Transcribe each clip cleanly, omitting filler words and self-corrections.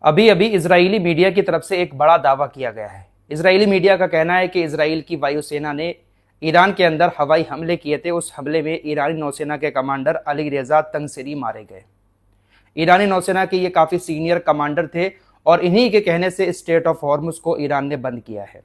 अभी अभी Israeli media की तरफ से एक बड़ा दावा किया गया है। इजरायली मीडिया का कहना है कि इजराइल की वायुसेना ने ईरान के अंदर हवाई हमले किए थे। उस हमले में ईरानी नौसेना के कमांडर अली रेजा तंगसिरी मारे गए। ईरानी नौसेना के ये काफ़ी सीनियर कमांडर थे और इन्हीं के कहने से स्ट्रेट ऑफ हॉर्मुज को ईरान ने बंद किया है।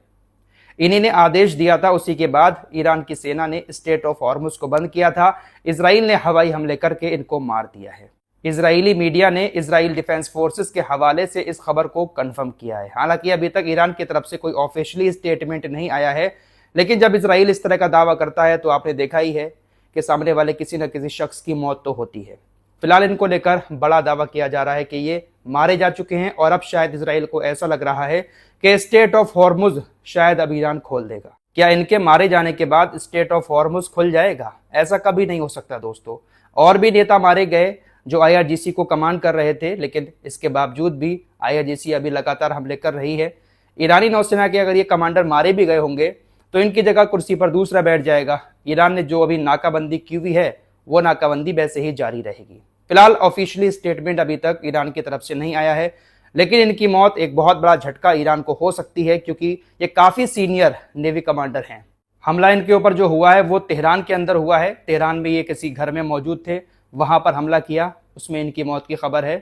इन्हीं ने आदेश दिया था, उसी के बाद ईरान की सेना ने स्ट्रेट ऑफ हॉर्मुज को बंद किया था। इजराइल ने हवाई हमले करके इनको मार दिया है। इजरायली मीडिया ने इजराइल डिफेंस फोर्सेस के हवाले से इस खबर को कंफर्म किया है। हालांकि अभी तक ईरान की तरफ से कोई ऑफिशियली स्टेटमेंट नहीं आया है, लेकिन जब इजराइल इस तरह का दावा करता है तो आपने देखा ही है कि सामने वाले किसी न किसी शख्स की मौत तो होती है। फिलहाल इनको लेकर बड़ा दावा किया जा रहा है कि ये मारे जा चुके हैं और अब शायद इजराइल को ऐसा लग रहा है कि स्ट्रेट ऑफ हॉर्मुज शायद अब ईरान खोल देगा। क्या इनके मारे जाने के बाद स्ट्रेट ऑफ हॉर्मुज खुल जाएगा? ऐसा कभी नहीं हो सकता दोस्तों। और भी नेता मारे गए जो IRGC को कमांड कर रहे थे, लेकिन इसके बावजूद भी IRGC अभी लगातार हमले कर रही है। ईरानी नौसेना के अगर ये कमांडर मारे भी गए होंगे तो इनकी जगह कुर्सी पर दूसरा बैठ जाएगा। ईरान ने जो अभी नाकाबंदी की हुई है वो नाकाबंदी वैसे ही जारी रहेगी। फिलहाल ऑफिशियली स्टेटमेंट अभी तक ईरान की तरफ से नहीं आया है, लेकिन इनकी मौत एक बहुत बड़ा झटका ईरान को हो सकती है, क्योंकि ये काफ़ी सीनियर नेवी कमांडर हैं। हमला इनके ऊपर जो हुआ है वो तेहरान के अंदर हुआ है। तेहरान में ये किसी घर में मौजूद थे, वहाँ पर हमला किया, उसमें इनकी मौत की खबर है।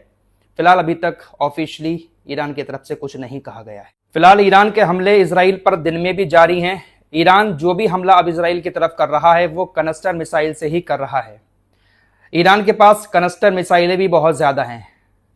फिलहाल अभी तक ऑफिशियली ईरान की तरफ से कुछ नहीं कहा गया है। फिलहाल ईरान के हमले इजराइल पर दिन में भी जारी हैं। ईरान जो भी हमला अब इजराइल की तरफ कर रहा है वो कनस्टर मिसाइल से ही कर रहा है। ईरान के पास कनस्टर मिसाइलें भी बहुत ज़्यादा हैं।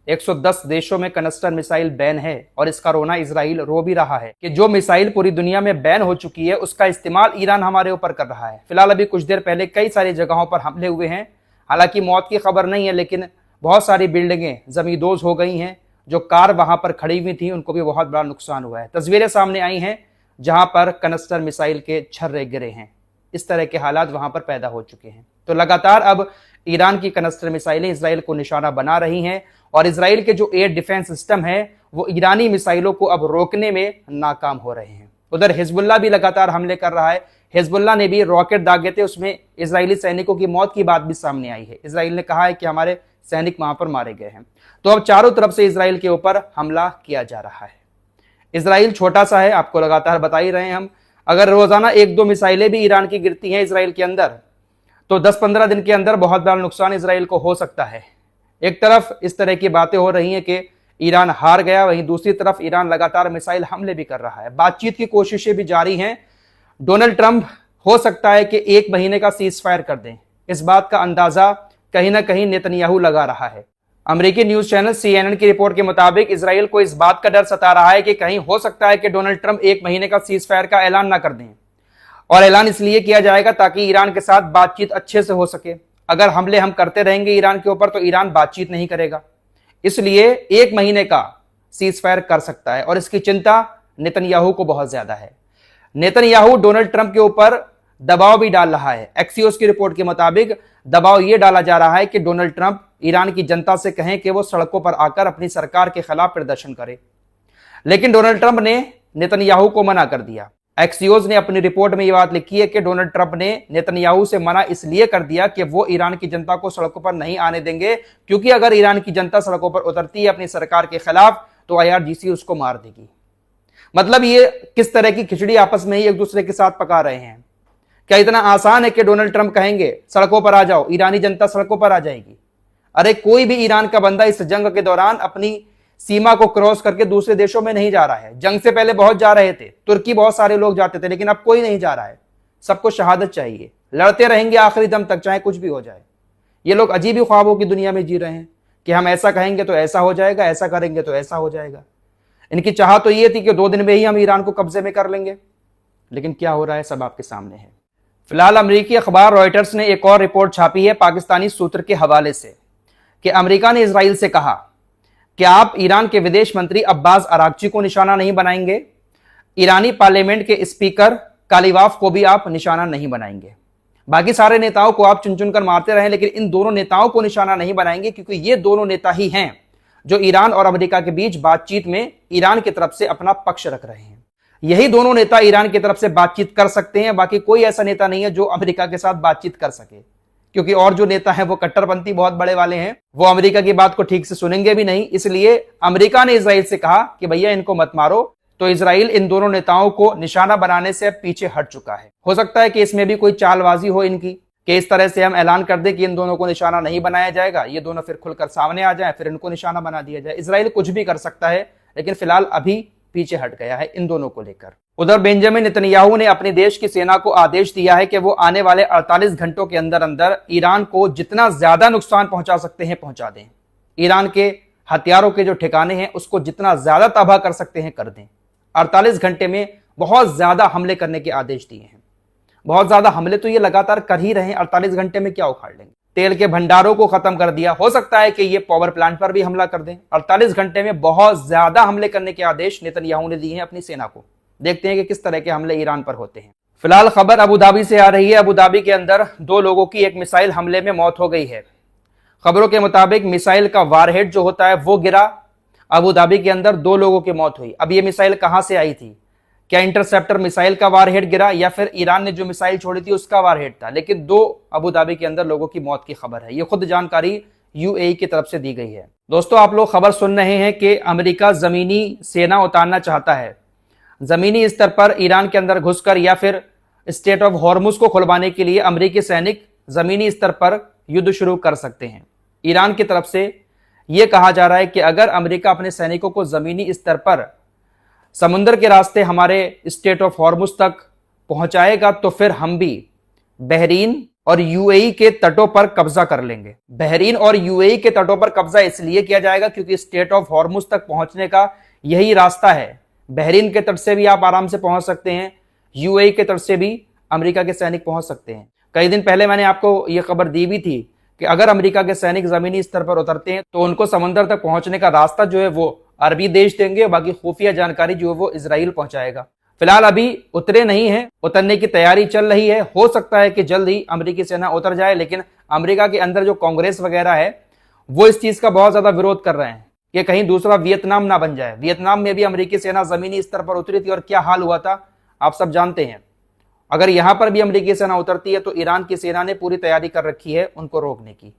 110 देशों में कनस्टर मिसाइल बैन है और इसका रोना इजराइल रो भी रहा है कि जो मिसाइल पूरी दुनिया में बैन हो चुकी है उसका इस्तेमाल ईरान हमारे ऊपर कर रहा है। फिलहाल अभी कुछ देर पहले कई सारी जगहों पर हमले हुए हैं। हालांकि मौत की खबर नहीं है, लेकिन बहुत सारी बिल्डिंगें जमींदोज हो गई हैं। जो कार वहां पर खड़ी हुई थी उनको भी बहुत बड़ा नुकसान हुआ है। तस्वीरें सामने आई हैं जहां पर कनस्टर मिसाइल के छर्रे गिरे हैं। इस तरह के हालात वहां पर पैदा हो चुके हैं। तो लगातार अब ईरान की कनस्टर मिसाइलें इसराइल को निशाना बना रही हैं और इसराइल के जो एयर डिफेंस सिस्टम है वो ईरानी मिसाइलों को अब रोकने में नाकाम हो रहे हैं। उधर हिजबुल्लाह भी लगातार हमले कर रहा है। हिजबुल्लाह ने भी रॉकेट दागे थे, उसमें इजरायली सैनिकों की मौत की बात भी सामने आई है। इसराइल ने कहा है कि हमारे सैनिक वहां पर मारे गए हैं। तो अब चारों तरफ से इसराइल के ऊपर हमला किया जा रहा है। इसराइल छोटा सा है, आपको लगातार बता ही रहे हैं हम। अगर रोजाना 1-2 मिसाइलें भी ईरान की गिरती हैं इसराइल के अंदर तो 10-15 दिन के अंदर बहुत बड़ा नुकसान इसराइल को हो सकता है। एक तरफ इस तरह की बातें हो रही हैं कि ईरान हार गया, वहीं दूसरी तरफ ईरान लगातार मिसाइल हमले भी कर रहा है। बातचीत की कोशिशें भी जारी हैं। डोनाल्ड ट्रंप हो सकता है कि 1 महीने का सीज फायर कर दें। इस बात का अंदाजा कहीं ना कहीं नेतन्याहू लगा रहा है। अमेरिकी न्यूज चैनल CNN की रिपोर्ट के मुताबिक इसराइल को इस बात का डर सता रहा है कि कहीं हो सकता है कि डोनाल्ड ट्रंप 1 महीने का सीज फायर का ऐलान ना कर दें। और ऐलान इसलिए किया जाएगा ताकि ईरान के साथ बातचीत अच्छे से हो सके। अगर हमले हम करते रहेंगे ईरान के ऊपर तो ईरान बातचीत नहीं करेगा। इसलिए 1 महीने का सीज फायर कर सकता है और इसकी चिंता नेतन्याहू को बहुत ज्यादा है। नेतन्याहू डोनाल्ड ट्रंप के ऊपर दबाव भी डाल रहा है। एक्सियोस की रिपोर्ट के मुताबिक दबाव यह डाला जा रहा है कि डोनाल्ड ट्रंप ईरान की जनता से कहें कि वो सड़कों पर आकर अपनी सरकार के खिलाफ प्रदर्शन करे, लेकिन डोनाल्ड ट्रंप ने नेतन्याहू को मना कर दिया। एक्सियोस ने अपनी रिपोर्ट में यह बात लिखी है कि डोनाल्ड ट्रंप ने नेतन्याहू से मना इसलिए कर दिया कि वो ईरान की जनता को सड़कों पर नहीं आने देंगे, क्योंकि अगर ईरान की जनता सड़कों पर उतरती है अपनी सरकार के खिलाफ तो IRGC उसको मार देगी। मतलब ये किस तरह की खिचड़ी आपस में ही एक दूसरे के साथ पका रहे हैं। क्या इतना आसान है कि डोनाल्ड ट्रंप कहेंगे सड़कों पर आ जाओ, ईरानी जनता सड़कों पर आ जाएगी? अरे कोई भी ईरान का बंदा इस जंग के दौरान अपनी सीमा को क्रॉस करके दूसरे देशों में नहीं जा रहा है। जंग से पहले बहुत जा रहे थे, तुर्की बहुत सारे लोग जाते थे, लेकिन अब कोई नहीं जा रहा है। सबको शहादत चाहिए, लड़ते रहेंगे आखिरी दम तक, चाहे कुछ भी हो जाए। ये लोग अजीब ही ख्वाबों की दुनिया में जी रहे हैं कि हम ऐसा कहेंगे तो ऐसा हो जाएगा, ऐसा करेंगे तो ऐसा हो जाएगा। इनकी चाह तो ये थी कि 2 दिन में ही हम ईरान को कब्जे में कर लेंगे, लेकिन क्या हो रहा है सब आपके सामने है। फिलहाल अमेरिकी अखबार रॉयटर्स ने एक और रिपोर्ट छापी है पाकिस्तानी सूत्र के हवाले से कि अमेरिका ने इसराइल से कहा कि आप ईरान के विदेश मंत्री अब्बास अरागची को निशाना नहीं बनाएंगे, ईरानी पार्लियामेंट के स्पीकर कालिवाफ को भी आप निशाना नहीं बनाएंगे। बाकी सारे नेताओं को आप चुन चुन कर मारते रहें, लेकिन इन दोनों नेताओं को निशाना नहीं बनाएंगे, क्योंकि ये दोनों नेता ही हैं जो ईरान और अमेरिका के बीच बातचीत में ईरान की तरफ से अपना पक्ष रख रहे हैं। यही दोनों नेता ईरान की तरफ से बातचीत कर सकते हैं। बाकी कोई ऐसा नेता नहीं है जो अमेरिका के साथ बातचीत कर सके। क्योंकि और जो नेता हैं वो कट्टरपंथी बहुत बड़े वाले हैं, वो अमेरिका की बात को ठीक से सुनेंगे भी नहीं। इसलिए अमेरिका ने इजराइल से कहा कि भैया इनको मत मारो। तो इजराइल इन दोनों नेताओं को निशाना बनाने से अब पीछे हट चुका है। हो सकता है कि इसमें भी कोई चालबाजी हो इनकी, कि इस तरह से हम ऐलान कर दें कि इन दोनों को निशाना नहीं बनाया जाएगा, ये दोनों फिर खुलकर सामने आ जाए, फिर इनको निशाना बना दिया जाए। इजराइल कुछ भी कर सकता है, लेकिन फिलहाल अभी पीछे हट गया है इन दोनों को लेकर। उधर बेंजामिन नेतन्याहू ने अपने देश की सेना को आदेश दिया है कि वो आने वाले 48 घंटों के अंदर अंदर ईरान को जितना ज्यादा नुकसान पहुंचा सकते हैं पहुंचा दें। ईरान के हथियारों के जो ठिकाने हैं उसको जितना ज्यादा तबाह कर सकते हैं कर दें। 48 घंटे में बहुत ज्यादा हमले करने के आदेश दिए हैं। बहुत ज्यादा हमले तो ये लगातार कर ही रहे हैं, 48 घंटे में क्या उखाड़ लेंगे। तेल के भंडारों को खत्म कर दिया, हो सकता है कि ये पावर प्लांट पर भी हमला कर दें। 48 घंटे में बहुत ज्यादा हमले करने के आदेश नेतन्याहू ने दिए हैं अपनी सेना को। देखते हैं कि किस तरह के हमले ईरान पर होते हैं। फिलहाल खबर अबू धाबी से आ रही है। अबू धाबी के अंदर 2 लोगों की एक मिसाइल हमले में मौत हो गई है। खबरों के मुताबिक मिसाइल का वारहेड जो होता है वो गिरा, अबू धाबी के अंदर 2 लोगों की मौत हुई। अब ये मिसाइल कहां से आई थी? क्या इंटरसेप्टर मिसाइल का वारहेड गिरा या फिर ईरान ने जो मिसाइल छोड़ी थी उसका वारहेड था? लेकिन 2 अबू धाबी के अंदर लोगों की मौत की खबर है। ये खुद जानकारी यूएई की तरफ से दी गई है। दोस्तों, आप लोग खबर सुन रहे हैं कि अमेरिका जमीनी सेना उतारना चाहता है। जमीनी स्तर पर ईरान के अंदर घुसकर या फिर स्टेट ऑफ हॉर्मुज को खुलवाने के लिए अमेरिकी सैनिक जमीनी स्तर पर युद्ध शुरू कर सकते हैं। ईरान की तरफ से यह कहा जा रहा है कि अगर अमेरिका अपने सैनिकों को जमीनी स्तर पर समुद्र के रास्ते हमारे स्टेट ऑफ हॉर्मुज तक पहुंचाएगा तो फिर हम भी बहरीन और यूएई के तटों पर कब्जा कर लेंगे। बहरीन और यूएई के तटों पर कब्जा इसलिए किया जाएगा क्योंकि स्टेट ऑफ हॉर्मुज तक पहुंचने का यही रास्ता है। बहरीन के तट से भी आप आराम से पहुंच सकते हैं, यूएई के तट से भी अमेरिका के सैनिक पहुंच सकते हैं। कई दिन पहले मैंने आपको यह खबर दी भी थी कि अगर अमेरिका के सैनिक जमीनी स्तर पर उतरते हैं तो उनको समुद्र तक पहुंचने का रास्ता जो है वो अरबी देश देंगे, बाकी खुफिया जानकारी जो है वो इजराइल पहुंचाएगा। फिलहाल अभी उतरे नहीं है, उतरने की तैयारी चल रही है। हो सकता है कि जल्द ही अमेरिकी सेना उतर जाए, लेकिन अमेरिका के अंदर जो कांग्रेस वगैरह है वो इस चीज का बहुत ज्यादा विरोध कर रहे हैं कि कहीं दूसरा वियतनाम ना बन जाए। वियतनाम में भी अमेरिकी सेना जमीनी स्तर पर उतरी थी और क्या हाल हुआ था आप सब जानते हैं। अगर यहां पर भी अमेरिकी सेना उतरती है तो ईरान की सेना ने पूरी तैयारी कर रखी है उनको रोकने की।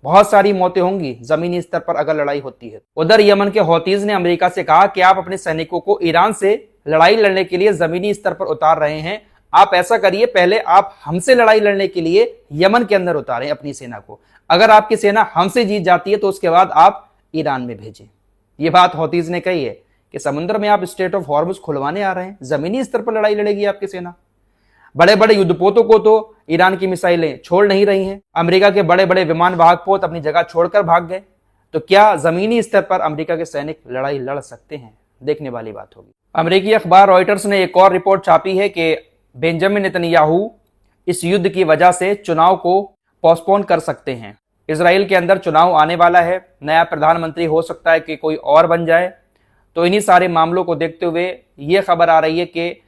बहुत सारी मौतें होंगी जमीनी स्तर पर अगर लड़ाई होती है। उधर यमन के हौतीज ने अमेरिका से कहा कि आप अपने सैनिकों को ईरान से लड़ाई लड़ने के लिए जमीनी स्तर पर उतार रहे हैं, आप ऐसा करिए पहले आप हमसे लड़ाई लड़ने के लिए यमन के अंदर उतारें अपनी सेना को। अगर आपकी सेना हमसे जीत जाती है तो उसके बाद आप ईरान में भेजें। यह बात हौतीज ने कही है कि समुद्र में आप स्टेट ऑफ हॉर्मुज खुलवाने आ रहे हैं, जमीनी स्तर पर लड़ाई लड़ेगी आपकी सेना। बड़े बड़े युद्धपोतों को तो ईरान की मिसाइलें छोड़ नहीं रही हैं। अमेरिका के बड़े बड़े विमान वाहक पोत अपनी जगह छोड़कर भाग गए, तो क्या जमीनी स्तर पर अमेरिका के सैनिक लड़ाई लड़ सकते हैं? देखने वाली बात होगी। अमेरिकी अखबार रॉयटर्स ने एक और रिपोर्ट छापी है कि बेंजामिन नेतन्याहू इस युद्ध की वजह से चुनाव को पोस्टपोन कर सकते हैं। इजराइल के अंदर चुनाव आने वाला है, नया प्रधानमंत्री हो सकता है कि कोई और बन जाए। तो इन्हीं सारे मामलों को देखते हुए यह खबर आ रही है कि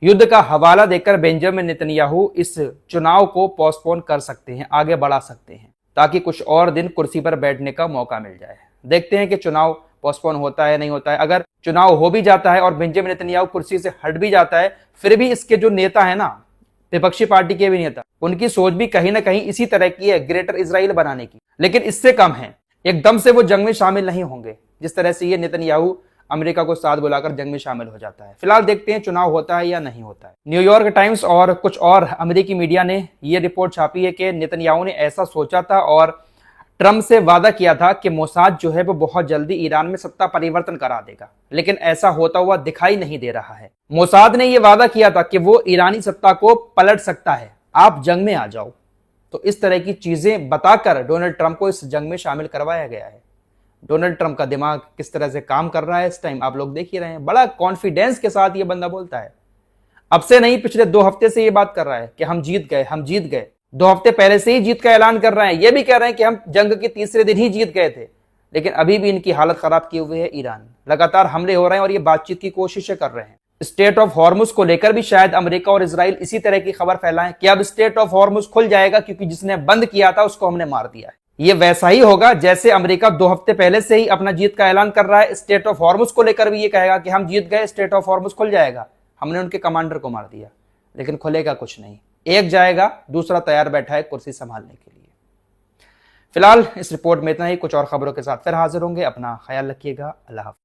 युद्ध का हवाला देकर बेंजामिन नेतन्याहू इस चुनाव को पोस्टपोन कर सकते हैं, आगे बढ़ा सकते हैं, ताकि कुछ और दिन कुर्सी पर बैठने का मौका मिल जाए। देखते हैं कि चुनाव पोस्टपोन होता है नहीं होता है। अगर चुनाव हो भी जाता है और बेंजामिन नेतन्याहू कुर्सी से हट भी जाता है, फिर भी इसके जो नेता है ना, विपक्षी पार्टी के भी नेता, उनकी सोच भी कहीं ना कहीं इसी तरह की है, ग्रेटर इजराइल बनाने की, लेकिन इससे कम है। एकदम से वो जंग में शामिल नहीं होंगे जिस तरह से ये नेतन्याहू अमेरिका को साथ बुलाकर जंग में शामिल हो जाता है। फिलहाल देखते हैं चुनाव होता है या नहीं होता है। न्यूयॉर्क टाइम्स और कुछ और अमेरिकी मीडिया ने यह रिपोर्ट छापी है कि नेतन्याहू ने ऐसा सोचा था और ट्रंप से वादा किया था कि मोसाद जो है वो बहुत जल्दी ईरान में सत्ता परिवर्तन करा देगा, लेकिन ऐसा होता हुआ दिखाई नहीं दे रहा है। मोसाद ने यह वादा किया था कि वो ईरानी सत्ता को पलट सकता है, आप जंग में आ जाओ। तो इस तरह की चीजें बताकर डोनाल्ड ट्रंप को इस जंग में शामिल करवाया गया है। डोनाल्ड ट्रंप का दिमाग किस तरह से काम कर रहा है इस टाइम आप लोग देख ही रहे हैं। बड़ा कॉन्फिडेंस के साथ ये बंदा बोलता है। अब से नहीं, पिछले 2 हफ्ते से ये बात कर रहा है कि हम जीत गए, हम जीत गए। 2 हफ्ते पहले से ही जीत का ऐलान कर रहे हैं। ये भी कह रहे हैं कि हम जंग के तीसरे दिन ही जीत गए थे, लेकिन अभी भी इनकी हालत खराब किए हुए है ईरान। लगातार हमले हो रहे हैं और ये बातचीत की कोशिशें कर रहे हैं। स्टेट ऑफ हॉर्मुज को लेकर भी शायद अमेरिका और इजराइल इसी तरह की खबर फैलाएं कि अब स्टेट ऑफ हॉर्मुज खुल जाएगा क्योंकि जिसने बंद किया था उसको हमने मार दिया है। ये वैसा ही होगा जैसे अमेरिका 2 हफ्ते पहले से ही अपना जीत का ऐलान कर रहा है। स्टेट ऑफ हॉर्मुज को लेकर भी ये कहेगा कि हम जीत गए, स्टेट ऑफ हॉर्मुज खुल जाएगा, हमने उनके कमांडर को मार दिया, लेकिन खुलेगा कुछ नहीं। एक जाएगा, दूसरा तैयार बैठा है कुर्सी संभालने के लिए। फिलहाल इस रिपोर्ट में इतना ही। कुछ और खबरों के साथ फिर हाजिर होंगे। अपना ख्याल रखिएगा। अल्लाह हाफ़िज़।